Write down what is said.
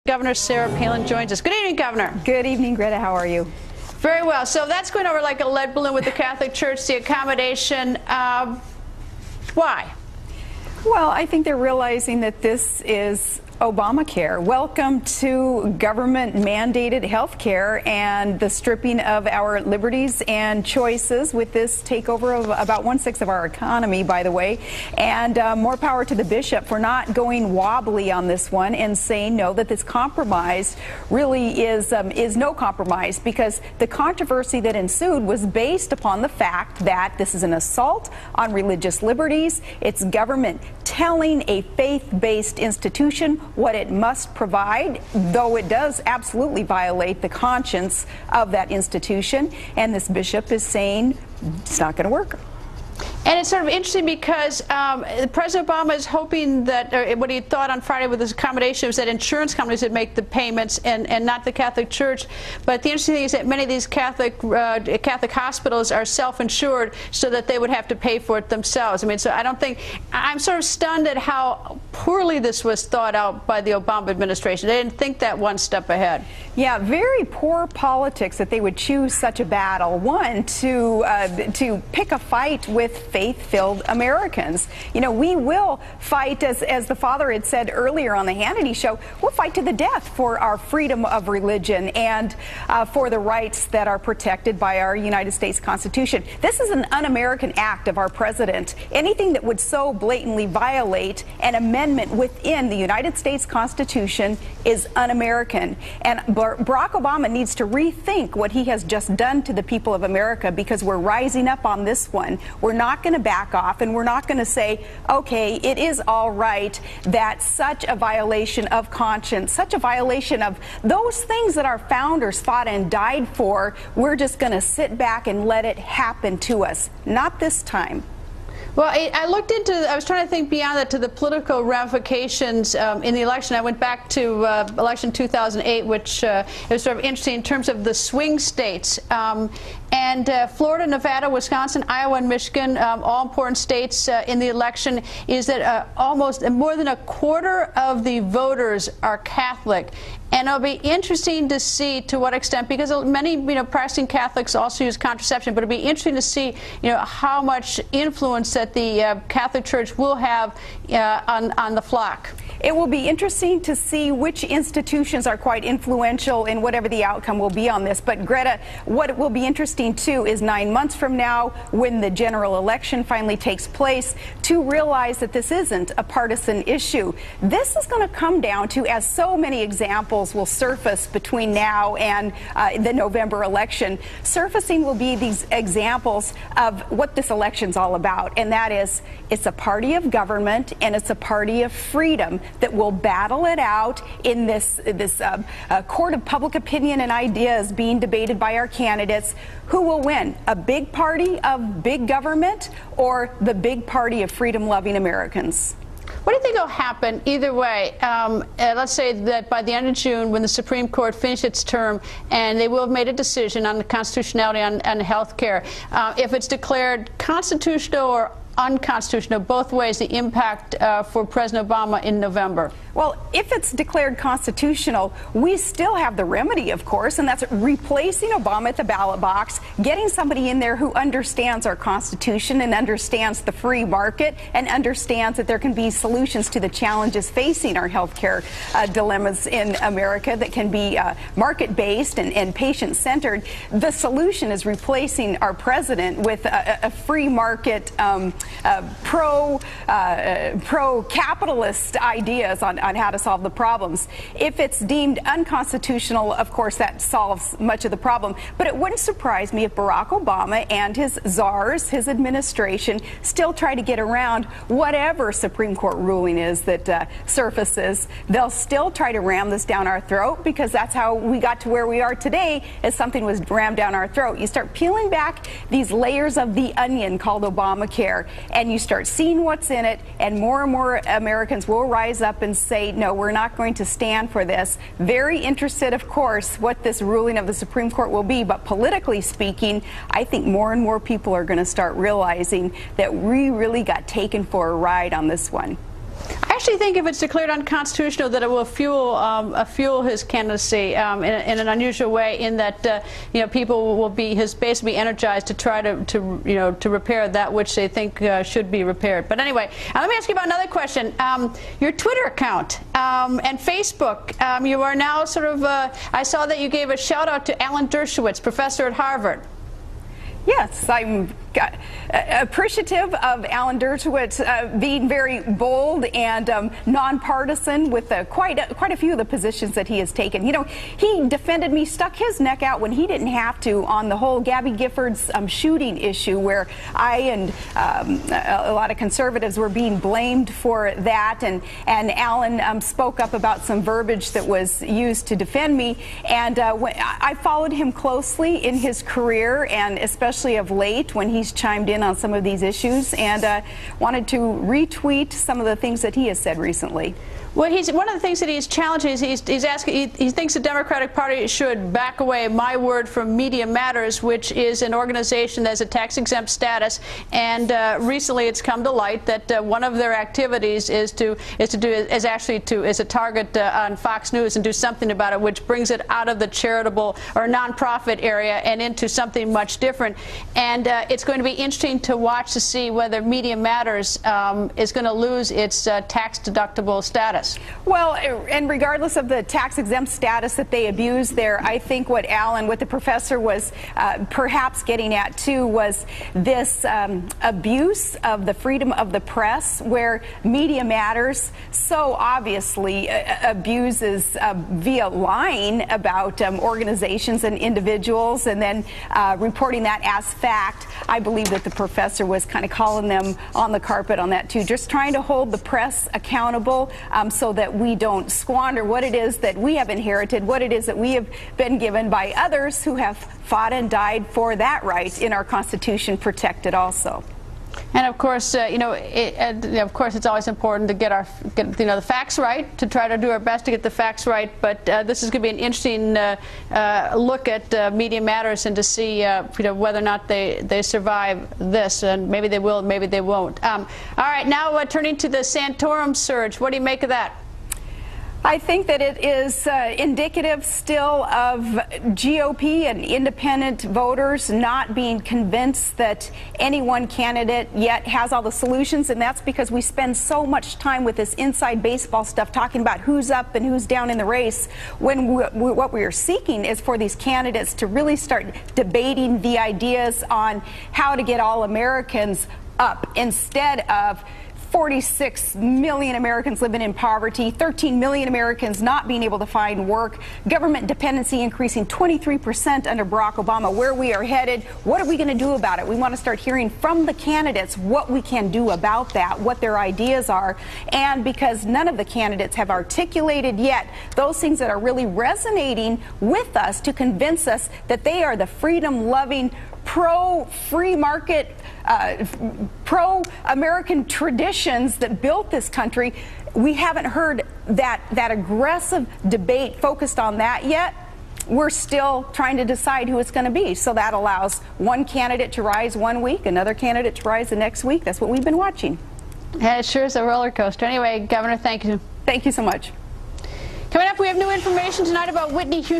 Governor Sarah Palin joins us. Good evening, Governor. Good evening, Greta. How are you? Very well. So that's going over like a lead balloon with the Catholic Church, the accommodation. Why? Well, I think they're realizing that this is Obamacare. Welcome to government-mandated health care and the stripping of our liberties and choices with this takeover of about 1/6 of our economy, by the way. And more power to the bishop for not going wobbly on this one and saying no, that this compromise really is no compromise, because the controversy that ensued was based upon the fact that this is an assault on religious liberties. It's government telling a faith-based institution what it must provide, though it does absolutely violate the conscience of that institution. And this bishop is saying it's not going to work. And it's sort of interesting because President Obama is hoping that, or what he thought on Friday with his accommodation was that insurance companies would make the payments and not the Catholic Church. But the interesting thing is that many of these Catholic hospitals are self-insured so that they would have to pay for it themselves. I mean, so I don't think, I'm sort of stunned at how poorly this was thought out by the Obama administration. They didn't think that one step ahead. Yeah, very poor politics that they would choose such a battle. One, to pick a fight with faith-filled Americans. You know, we will fight, as the father had said earlier on the Hannity show, we'll fight to the death for our freedom of religion and for the rights that are protected by our United States Constitution. This is an un-American act of our president. Anything that would so blatantly violate an amendment within the United States Constitution is un-American. And Barack Obama needs to rethink what he has just done to the people of America, because we're rising up on this one. We're not going to back off, and we're not going to say, okay, it is all right that such a violation of conscience, such a violation of those things that our founders fought and died for, we're just going to sit back and let it happen to us. Not this time. Well, I looked into, I was trying to think beyond that to the political ramifications in the election. I went back to election 2008, which was sort of interesting in terms of the swing states. And Florida, Nevada, Wisconsin, Iowa, and Michigan, all important states in the election, is that almost more than a quarter of the voters are Catholic. And it'll be interesting to see to what extent, because many, practicing Catholics also use contraception, but it'll be interesting to see, how much influence that the Catholic Church will have on the flock. It will be interesting to see which institutions are quite influential in whatever the outcome will be on this. But Greta, what will be interesting too is 9 months from now, when the general election finally takes place, to realize that this isn't a partisan issue. This is going to come down to, as so many examples will surface between now and the November election, surfacing will be these examples of what this election's all about. And that is, it's a party of government and it's a party of freedom that will battle it out in this court of public opinion and ideas being debated by our candidates. Who will win? A big party of big government or the big party of freedom-loving Americans? What do you think will happen either way? Let's say that by the end of June, when the Supreme Court finishes its term, and they will have made a decision on the constitutionality on health care, if it's declared constitutional or unconstitutional, both ways, the impact for President Obama in November? Well, if it's declared constitutional, we still have the remedy, of course, and that's replacing Obama at the ballot box, getting somebody in there who understands our Constitution and understands the free market and understands that there can be solutions to the challenges facing our healthcare dilemmas in America that can be market-based and patient-centered. The solution is replacing our president with a free market, pro-capitalist ideas on how to solve the problems. If it's deemed unconstitutional, of course, that solves much of the problem. But it wouldn't surprise me if Barack Obama and his czars, his administration, still try to get around whatever Supreme Court ruling is that surfaces. They'll still try to ram this down our throat, because that's how we got to where we are today, as something was rammed down our throat. You start peeling back these layers of the onion called Obamacare, and you start seeing what's in it, and more Americans will rise up and say, no, we're not going to stand for this. Very interested, of course, what this ruling of the Supreme Court will be, but politically speaking, I think more and more people are going to start realizing that we really got taken for a ride on this one. I actually think if it's declared unconstitutional that it will fuel his candidacy in an unusual way, in that people will be basically energized to try to repair that which they think should be repaired. But anyway, let me ask you about another question. Your Twitter account and Facebook. You are now sort of. I saw that you gave a shout out to Alan Dershowitz, professor at Harvard. Yes, I'm appreciative of Alan Dershowitz being very bold and nonpartisan with quite a few of the positions that he has taken. You know, he defended me, stuck his neck out when he didn't have to on the whole Gabby Giffords shooting issue, where I and a lot of conservatives were being blamed for that, and Alan spoke up about some verbiage that was used to defend me, and I followed him closely in his career, and especially of late when he's chimed in on some of these issues, and wanted to retweet some of the things that he has said recently. Well, one of the things that he's challenging is he's asking. He thinks the Democratic Party should back away, my word, from Media Matters, which is an organization that has a tax-exempt status. And recently, it's come to light that one of their activities is a target on Fox News and do something about it, which brings it out of the charitable or nonprofit area and into something much different. And it's going to be interesting to watch to see whether Media Matters is going to lose its tax-deductible status. Well, and regardless of the tax-exempt status that they abuse there, I think what the professor was perhaps getting at too was this abuse of the freedom of the press, where Media Matters so obviously abuses via lying about organizations and individuals, and then reporting that as fact. I believe that the professor was kind of calling them on the carpet on that too, just trying to hold the press accountable, so that we don't squander what it is that we have inherited, what it is that we have been given by others who have fought and died for that right in our Constitution protected also. And of course, of course, it's always important to get the facts right, to try to do our best to get the facts right. But this is going to be an interesting look at Media Matters, and to see whether or not they survive this, and maybe they will, maybe they won't. All right, now turning to the Santorum surge, what do you make of that? I think that it is indicative still of GOP and independent voters not being convinced that any one candidate yet has all the solutions, and that's because we spend so much time with this inside baseball stuff talking about who's up and who's down in the race, when what we are seeking is for these candidates to really start debating the ideas on how to get all Americans up, instead of 46 million Americans living in poverty, 13 million Americans not being able to find work, government dependency increasing 23% under Barack Obama. Where we are headed, what are we going to do about it? We want to start hearing from the candidates what we can do about that, what their ideas are. And because none of the candidates have articulated yet those things that are really resonating with us to convince us that they are the freedom-loving, pro-free market, pro-American traditions that built this country, we haven't heard that aggressive debate focused on that yet. We're still trying to decide who it's going to be. So that allows one candidate to rise one week, another candidate to rise the next week. That's what we've been watching. Yeah, it sure is a roller coaster. Anyway, Governor, thank you. Thank you so much. Coming up, we have new information tonight about Whitney Houston.